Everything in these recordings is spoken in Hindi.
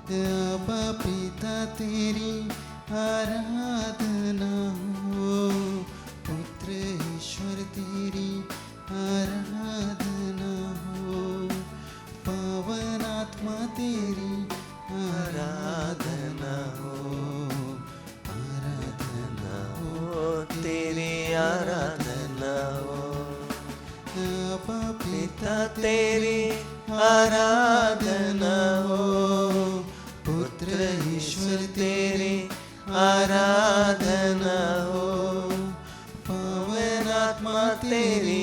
अब्बा पिता तेरी आराधना हो, पुत्र ईश्वर तेरी आराधना हो, पवन आत्मा तेरी आराधना हो, आराधना हो तेरी आराधना हो। अब्बा पिता तेरी आराधना हो, पुत्र ईश्वर तेरी आराधना हो, पवन आत्मा तेरी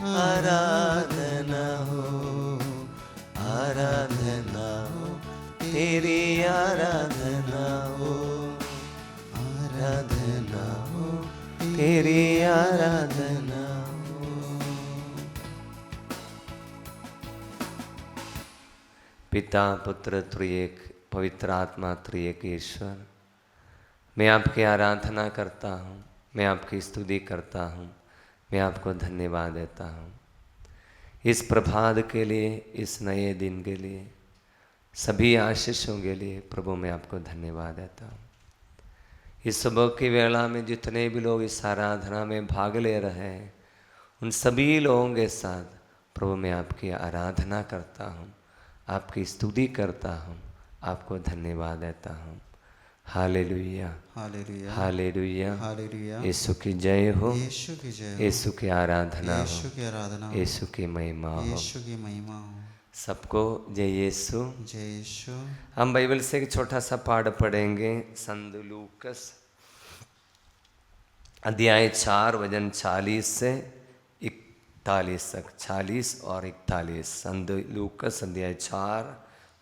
आराधना हो, आराधना हो तेरी आराधना हो, आराधना हो तेरी आराधना हो। पिता पुत्र त्रिएक पवित्र आत्मा त्रिएक ईश्वर, मैं आपकी आराधना करता हूँ, मैं आपकी स्तुति करता हूँ, मैं आपको धन्यवाद देता हूँ इस प्रभात के लिए, इस नए दिन के लिए, सभी आशीषों के लिए। प्रभु मैं आपको धन्यवाद देता हूँ। इस सुबह की वेला में जितने भी लोग इस आराधना में भाग ले रहे हैं, उन सभी लोगों के साथ प्रभु मैं आपकी आराधना करता हूँ, आपकी स्तुति करता हूँ, आपको धन्यवाद देता हूँ। Hallelujah, hallelujah, hallelujah, hallelujah. यीशु की जय हो, यीशु की जय हो, यीशु की आराधना यीशु हो, की आराधना हो, यीशु की महिमा हो। यीशु की महिमा हो। सबको जय यीशु। जय यीशु। हम बाइबल से एक छोटा सा पाठ पढ़ेंगे, संत लूकस अध्याय 4 वचन 40 से 41 तक। 40 और 41, संत लूकस अध्याय 4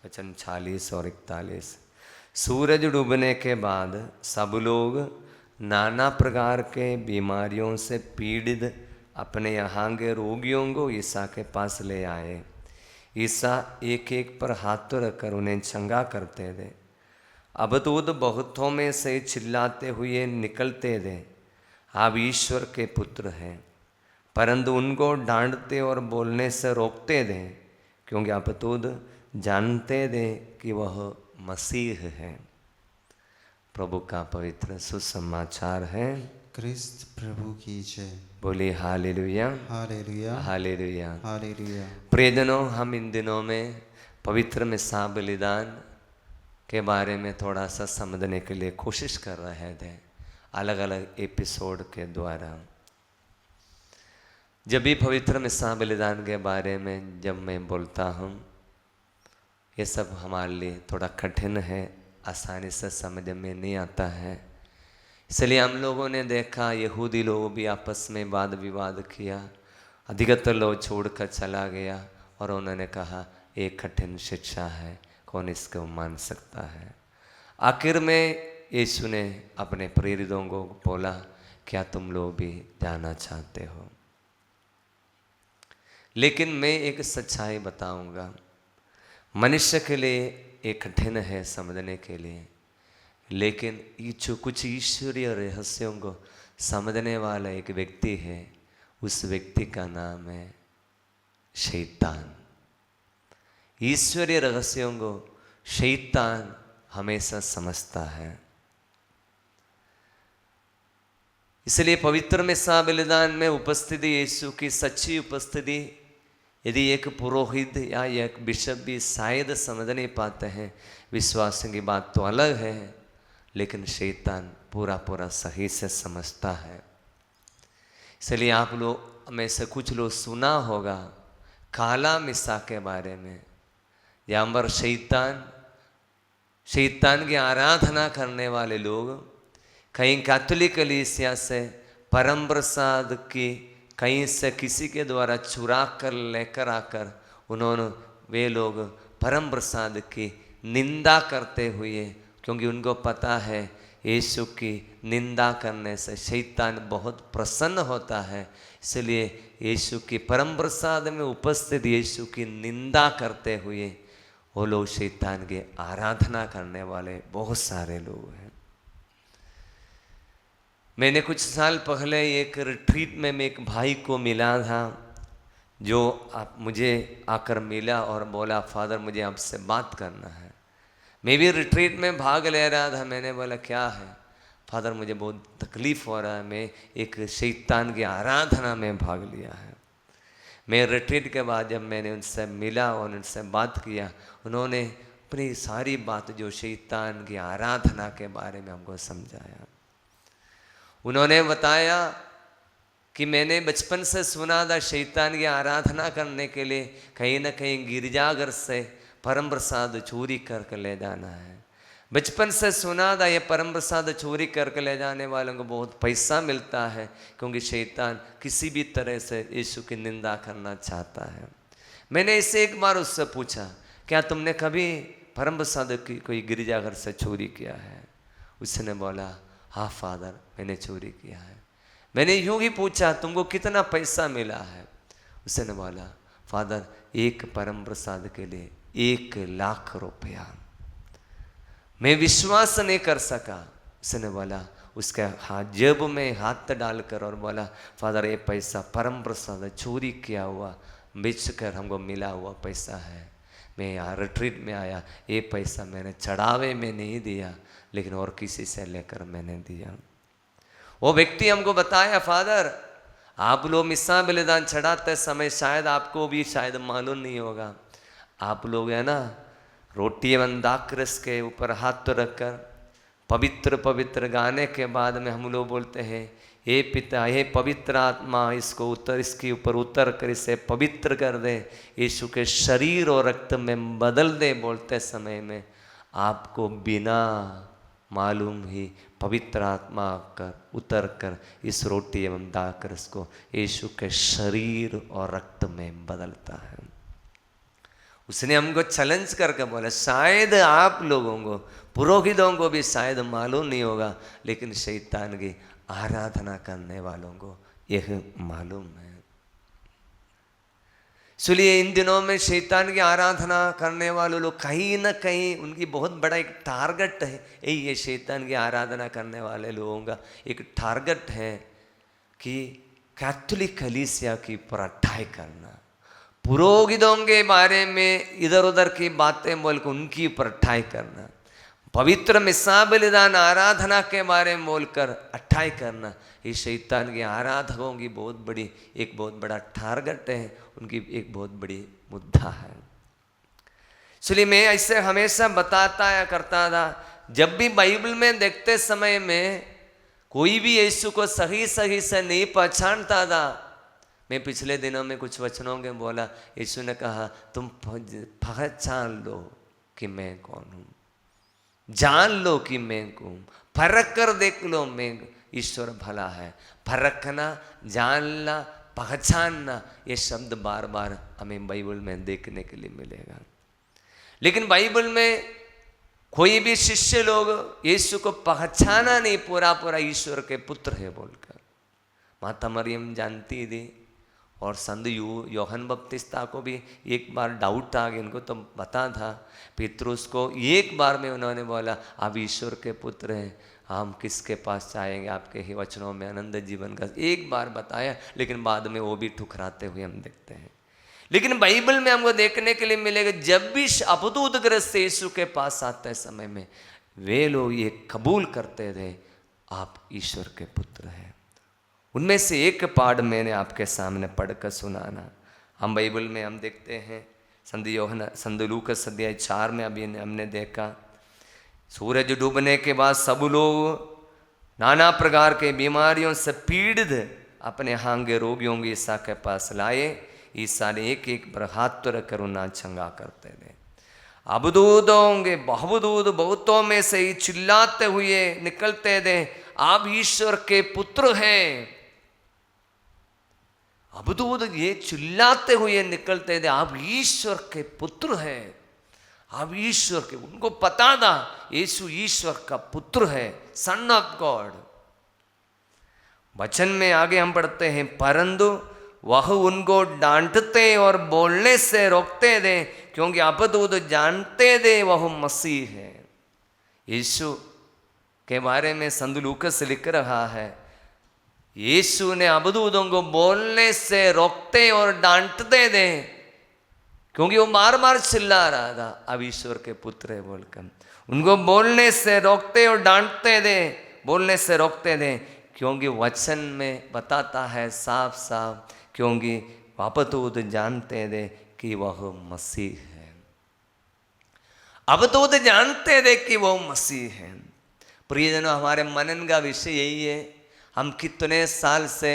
वचन 40 और 41। सूरज डूबने के बाद सब लोग नाना प्रकार के बीमारियों से पीड़ित अपने यहाँ के रोगियों को ईसा के पास ले आए। ईसा एक एक पर हाथ रखकर उन्हें चंगा करते थे। अब दूत बहुतों में से चिल्लाते हुए निकलते थे, आप ईश्वर के पुत्र हैं, परंतु उनको डांटते और बोलने से रोकते थे, क्योंकि आप दूत जानते थे कि वह मसीह है। प्रभु का पवित्र सुसमाचार है। क्रिस्त प्रभु की जय। बोलिए हालेलुया, हालेलुया, हालेलुया। हालेलुया। प्रियजनों, हम इन दिनों में पवित्र मिसा बलिदान के बारे में थोड़ा सा समझने के लिए कोशिश कर रहे थे, अलग अलग एपिसोड के द्वारा। जब भी पवित्र मिसा बलिदान के बारे में जब मैं बोलता हूँ, ये सब हमारे लिए थोड़ा कठिन है, आसानी से समझ में नहीं आता है। इसलिए हम लोगों ने देखा, यहूदी लोग भी आपस में वाद विवाद किया, अधिकतर लोग छोड़कर चला गया और उन्होंने कहा ये कठिन शिक्षा है, कौन इसको मान सकता है। आखिर में यीशु ने अपने प्रेरितों को बोला, क्या तुम लोग भी जानना चाहते हो? लेकिन मैं एक सच्चाई बताऊंगा, मनुष्य के लिए ये कठिन है समझने के लिए, लेकिन जो कुछ ईश्वरीय रहस्यों को समझने वाला एक व्यक्ति है, उस व्यक्ति का नाम है शैतान। ईश्वरीय रहस्यों को शैतान हमेशा समझता है। इसलिए पवित्र मिसा बलिदान में उपस्थिति, यीशु की सच्ची उपस्थिति, यदि एक पुरोहित या एक बिशप भी शायद समझ नहीं पाते हैं, विश्वास की बात तो अलग है, लेकिन शैतान पूरा पूरा सही से समझता है। इसलिए आप लोग में से कुछ लोग सुना होगा काला मिसा के बारे में, यहाँ पर शैतान की आराधना करने वाले लोग कहीं कैथोलिक कलीसिया से परम प्रसाद की कहीं से किसी के द्वारा चुरा कर लेकर आकर वे लोग परम प्रसाद की निंदा करते हुए, क्योंकि उनको पता है यीशु की निंदा करने से शैतान बहुत प्रसन्न होता है, इसलिए यीशु की परम प्रसाद में उपस्थित यीशु की निंदा करते हुए वो लोग शैतान की आराधना करने वाले बहुत सारे लोग हैं। मैंने कुछ साल पहले एक रिट्रीट में मैं एक भाई को मिला था, जो मुझे आकर मिला और बोला, फादर मुझे आपसे बात करना है। मैं भी रिट्रीट में भाग ले रहा था। मैंने बोला क्या है फादर, मुझे बहुत तकलीफ़ हो रहा है, मैं एक शैतान की आराधना में भाग लिया है। मैं रिट्रीट के बाद जब मैंने उनसे मिला और उनसे बात किया, उन्होंने अपनी सारी बात जो शैतान की आराधना के बारे में हमको समझाया। उन्होंने बताया कि मैंने बचपन से सुना था शैतान की आराधना करने के लिए कहीं ना कहीं गिरजाघर से परम प्रसाद चोरी करके ले जाना है। बचपन से सुना था ये परम प्रसाद चोरी करके ले जाने वालों को बहुत पैसा मिलता है, क्योंकि शैतान किसी भी तरह से यीशु की निंदा करना चाहता है। मैंने इससे एक बार उससे पूछा, क्या तुमने कभी परम प्रसाद की कोई गिरजाघर से चोरी किया है? उसने बोला हाँ फादर, मैंने चोरी किया है। मैंने यूं ही पूछा तुमको कितना पैसा मिला है? उसने बोला फादर, एक परम प्रसाद के लिए 1,00,000 रुपया। मैं विश्वास नहीं कर सका। उसने बोला, उसके हाथ जेब में हाथ डालकर और बोला फादर, ये पैसा परम प्रसाद चोरी किया हुआ बेच कर हमको मिला हुआ पैसा है। मैं यहाँ रिट्रीट में आया, ये पैसा मैंने चढ़ावे में नहीं दिया, लेकिन और किसी से लेकर मैंने दिया। वो व्यक्ति हमको बताया फादर, आप लोग मिस्सा बलिदान चढ़ाते समय शायद आपको भी शायद मालूम नहीं होगा, आप लोग है ना रोटी एवं दाखरस के ऊपर हाथ रखकर पवित्र पवित्र गाने के बाद में हम लोग बोलते हैं, हे पिता, हे पवित्र आत्मा, इसको इसके ऊपर उतर कर इसे पवित्र कर दे, यीशु के शरीर और रक्त में बदल दे। बोलते समय में आपको बिना मालूम ही पवित्र आत्मा कर उतर कर इस रोटी एवं दाखरस को यीशु के शरीर और रक्त में बदलता है। उसने हमको चैलेंज करके बोला, शायद आप लोगों को, पुरोहितों को भी शायद मालूम नहीं होगा, लेकिन शैतान की आराधना करने वालों को यह मालूम है। इसलिए इन दिनों में शैतान की आराधना करने वाले लोग कहीं ना कहीं उनकी बहुत बड़ा एक टारगेट है। ये शैतान की आराधना करने वाले लोगों का एक टारगेट है कि कैथोलिक कलीसिया की पराठाई करना, पुरोहितों के बारे में इधर उधर की बातें बोलकर उनकी पराठाई करना, पवित्र मिस्सा बलिदान आराधना के बारे में बोलकर अट्ठाई करना। ये शैतान के आराधकों की एक बहुत बड़ा टारगेट है, उनकी एक बहुत बड़ी मुद्दा है। इसलिए मैं ऐसे हमेशा बताता या करता था, जब भी बाइबल में देखते समय में कोई भी यीशु को सही से नहीं पहचानता था। मैं पिछले दिनों में कुछ वचनों के बोला, यीशु ने कहा तुम पहचान लो कि मैं कौन हूँ, जान लो कि मैं कौन, फर्क कर देख लो, मैं ईश्वर भला है। फर्कना, जानना, पहचानना, ये शब्द बार बार हमें बाइबल में देखने के लिए मिलेगा। लेकिन बाइबल में कोई भी शिष्य लोग यीशु को पहचाना नहीं पूरा ईश्वर के पुत्र है बोलकर। माता मरियम जानती थी, और संत यूहन्ना बपतिस्ता को भी एक बार डाउट आ गया, इनको तो पता था। पतरस को एक बार में उन्होंने बोला, आप ईश्वर के पुत्र हैं, हम किसके पास जाएंगे, आपके ही वचनों में आनंद जीवन का एक बार बताया, लेकिन बाद में वो भी ठुकराते हुए हम देखते हैं। लेकिन बाइबल में हमको देखने के लिए मिलेगा, जब भी अबदूतग्रस्त यीशु के पास आते समय में वे लोग ये कबूल करते थे, आप ईश्वर के पुत्र हैं। उनमें से एक पाठ मैंने आपके सामने पढ़कर सुनाना। हम बाइबल में हम देखते हैं संत लूकास अध्याय 4 में अभी हमने देखा, सूरज डूबने के बाद सब लोग नाना प्रकार के बीमारियों से पीड़ित अपने हांगे रोगियों को ईसा के पास लाए। ईसा ने एक पर हाथ रखकर उन्हें चंगा करते थे। अबदूतों के बहुदूत बहुतों में से ही चिल्लाते हुए निकलते थे, आप ईश्वर के पुत्र हैं। अबदूत ये चिल्लाते हुए निकलते थे, आप ईश्वर के पुत्र हैं, आप ईश्वर के। उनको पता था यीशु ईश्वर का पुत्र है, सन ऑफ गॉड। वचन में आगे हम पढ़ते हैं, परंतु वह उनको डांटते और बोलने से रोकते थे, क्योंकि अबदूत जानते थे वह मसीह है। यीशु के बारे में संत लूकास लिख रहा है, यीशु ने अबदूतों को बोलने से रोकते और डांटते थे, क्योंकि वो बार बार चिल्ला रहा था अब ईश्वर के पुत्र है बोलकर। उनको बोलने से रोकते और डांटते थे, बोलने से रोकते थे, क्योंकि वचन में बताता है साफ साफ, क्योंकि बापतूत जानते थे कि वह मसीह है। अब तो जानते थे कि वो मसीह है। प्रियजनों, हमारे मनन का विषय यही है। हम कितने साल से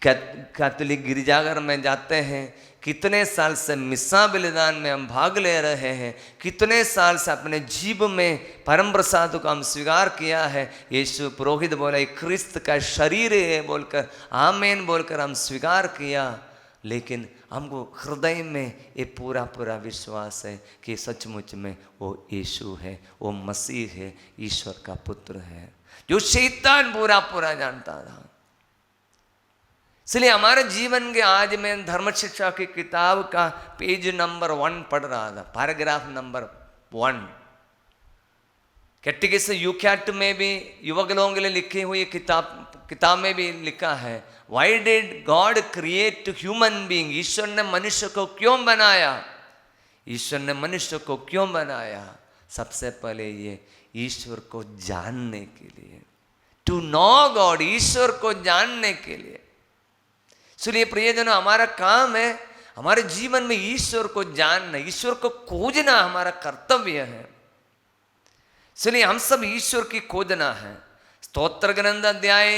कैथोलिक गिरजाघर में जाते हैं, कितने साल से मिस्सा बलिदान में हम भाग ले रहे हैं, कितने साल से अपने जीव में परम प्रसाद को हम स्वीकार किया है। यीशु पुरोहित बोला ये क्रिस्त का शरीर है बोलकर, आमीन बोलकर हम स्वीकार किया, लेकिन हमको हृदय में ये पूरा पूरा विश्वास है कि सचमुच में वो यीशु है, वो मसीह है, ईश्वर का पुत्र है, जो शैतान पूरा पूरा जानता था। इसलिए हमारे जीवन के आज मैं धर्म शिक्षा की किताब का पेज नंबर 1 पढ़ रहा था, पैराग्राफ नंबर 1। कैटेकिस्ट यूकैट में भी युवक लोगों के लिए लिखी हुई किताब में भी लिखा है, why did God create human being, ईश्वर ने मनुष्य को क्यों बनाया, ईश्वर ने मनुष्य को क्यों बनाया। सबसे पहले ये ईश्वर को जानने के लिए, टू नो गॉड, ईश्वर को जानने के लिए। इसलिए प्रियजनों, हमारा काम है हमारे जीवन में ईश्वर को जानना, ईश्वर को खोजना हमारा कर्तव्य है। इसलिए हम सब ईश्वर की खोजना है। स्तोत्र ग्रंथ अध्याय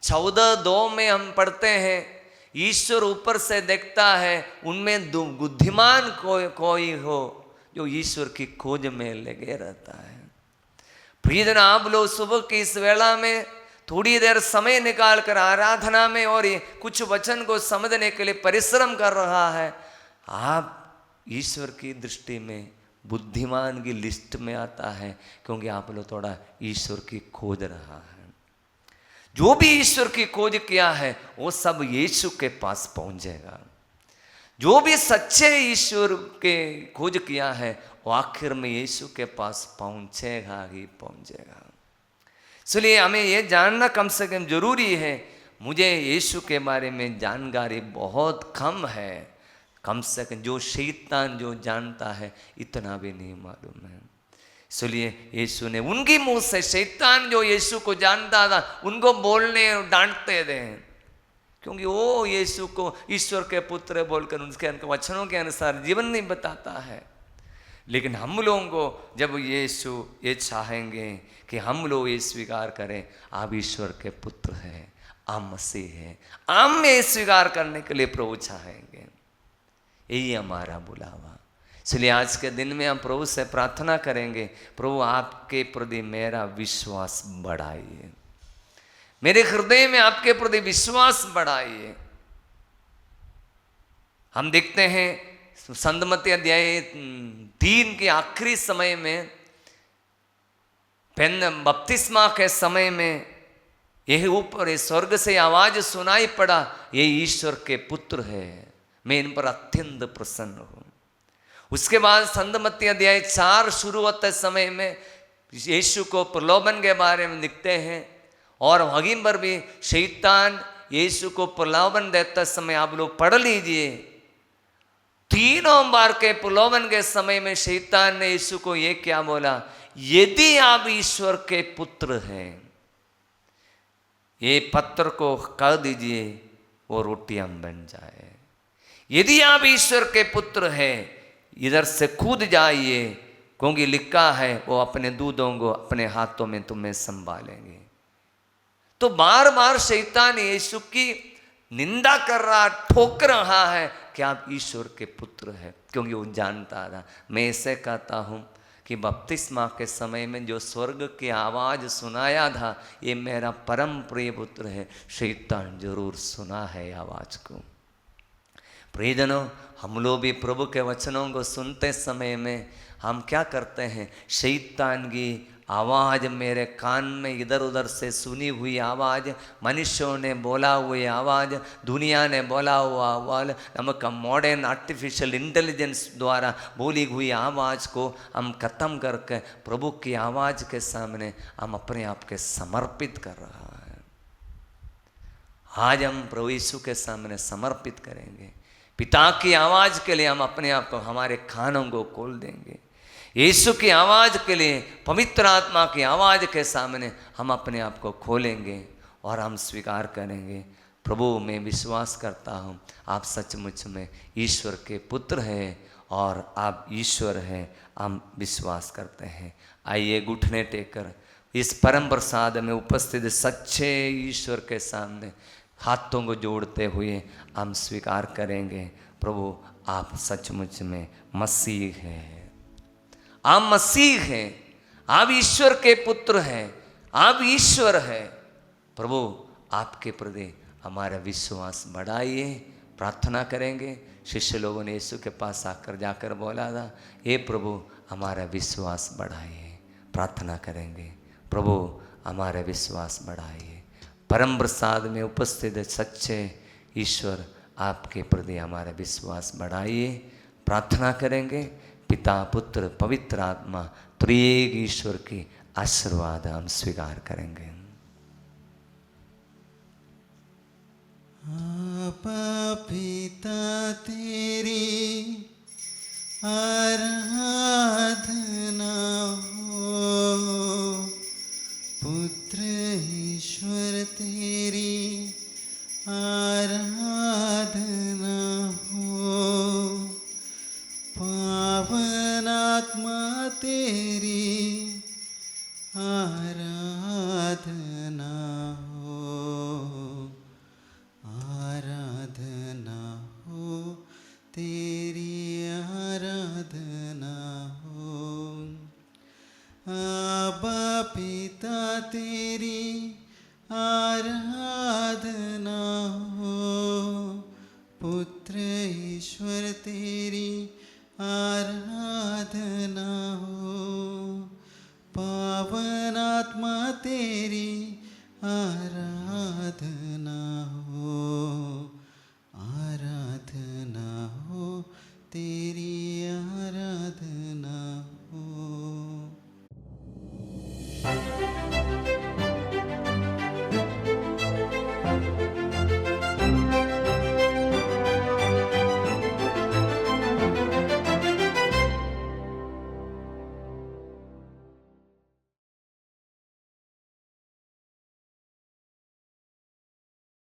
14:2 में हम पढ़ते हैं, ईश्वर ऊपर से देखता है, उनमें बुद्धिमान कोई हो जो ईश्वर की खोज में लगे रहता है। प्रियजन, आप लोग सुबह की इस वेला में थोड़ी देर समय निकाल कर आराधना में और कुछ वचन को समझने के लिए परिश्रम कर रहा है, आप ईश्वर की दृष्टि में बुद्धिमान की लिस्ट में आता है, क्योंकि आप लोग थोड़ा ईश्वर की खोज रहा है। जो भी ईश्वर की खोज किया है वो सब यीशु के पास पहुंचेगा। जो भी सच्चे ईश्वर के खोज किया है वो आखिर में यीशु के पास पहुंचेगा ही पहुंचेगा। इसलिए हमें ये जानना कम से कम जरूरी है। मुझे यीशु के बारे में जानकारी बहुत कम है, कम से कम जो शैतान जो जानता है इतना भी नहीं मालूम है। इसलिए यीशु ने उनकी मुंह से, शैतान जो यीशु को जानता था, उनको बोलने और डांटते थे, क्योंकि वो यीशु को ईश्वर के पुत्र बोलकर उनके वचनों के अनुसार जीवन नहीं बताता है। लेकिन हम लोगों को जब यीशु ये चाहेंगे कि हम लोग ये स्वीकार करें, आप ईश्वर के पुत्र हैं, आप मसीह हैं, आप में स्वीकार करने के लिए प्रभु चाहेंगे। यही हमारा बुलावा। इसलिए आज के दिन में हम प्रभु से प्रार्थना करेंगे, प्रभु आपके प्रति मेरा विश्वास बढ़ाइए, मेरे हृदय में आपके प्रति विश्वास बढ़ाइए। हम देखते हैं संतमती अध्याय 3 के आखिरी समय में, बपतिस्मा के समय में, यह ऊपर स्वर्ग से आवाज सुनाई पड़ा, ये ईश्वर के पुत्र है, मैं इन पर अत्यंत प्रसन्न हूं। उसके बाद संतमती अध्याय 4 शुरू होते समय में यीशु को प्रलोभन के बारे में लिखते हैं, और वहीं पर भी शैतान यीशु को प्रलोभन देते समय आप लोग पढ़ लीजिए। 3 बार के प्रलोभन के समय में शैतान ने यीशु को ये क्या बोला, यदि आप ईश्वर के पुत्र हैं, ये पत्थर को कह दीजिए वो रोटियां बन जाए। यदि आप ईश्वर के पुत्र हैं, इधर से कूद जाइए, क्योंकि लिखा है वो अपने दूधों को अपने हाथों में तुम्हें संभालेंगे। तो बार बार शैतान यीशु की निंदा कर रहा, ठोक रहा है कि आप ईश्वर के पुत्र हैं, क्योंकि वो जानता था। मैं ऐसे कहता हूं कि बपतिस्मा के समय में जो स्वर्ग की आवाज सुनाया था, ये मेरा परम प्रिय पुत्र है, शैतान जरूर सुना है आवाज को। प्रियजनों, हम लोग भी प्रभु के वचनों को सुनते समय में हम क्या करते हैं, शैतान की आवाज़ मेरे कान में इधर उधर से सुनी हुई आवाज़, मनुष्यों ने बोला हुई आवाज़, दुनिया ने बोला हुआ आवाज़, नमक मॉडर्न आर्टिफिशियल इंटेलिजेंस द्वारा बोली हुई आवाज़ को हम ख़त्म करके प्रभु की आवाज़ के सामने हम अपने आप के समर्पित कर रहा है। आज हम प्रभु यीशु के सामने समर्पित करेंगे, पिता की आवाज़ के लिए हम अपने आप को, हमारे कानों को खोल देंगे। यीशु की आवाज़ के लिए, पवित्र आत्मा की आवाज़ के सामने हम अपने आप को खोलेंगे और हम स्वीकार करेंगे, प्रभु मैं विश्वास करता हूँ आप सचमुच में ईश्वर के पुत्र हैं और आप ईश्वर हैं, हम विश्वास करते हैं। आइए घुटने टेकर इस परम प्रसाद में उपस्थित सच्चे ईश्वर के सामने हाथों को जोड़ते हुए हम स्वीकार करेंगे, प्रभु आप सचमुच में मसीह हैं, आप मसीह हैं, आप ईश्वर के पुत्र हैं, आप ईश्वर हैं। प्रभु आपके प्रति हमारा विश्वास बढ़ाइए। प्रार्थना करेंगे। शिष्य लोगों ने यीशु के पास आकर जाकर बोला था, हे प्रभु हमारा विश्वास बढ़ाइए। प्रार्थना करेंगे, प्रभु हमारा विश्वास बढ़ाइए। परम प्रसाद में उपस्थित सच्चे ईश्वर आपके प्रति हमारा विश्वास बढ़ाइए। प्रार्थना करेंगे। पिता पुत्र पवित्र आत्मा त्रिएक ईश्वर की आशीर्वाद हम स्वीकार करेंगे। आपा पिता तेरी आराधना हो, पुत्र ईश्वर तेरी आराधना हो, पावन आत्मा तेरी आराधना हो, आराधना हो तेरी आराधना हो। आबा पिता तेरी आराधना हो, पुत्र ईश्वर तेरी आराधना हो, पावन आत्मा तेरी आराधना हो।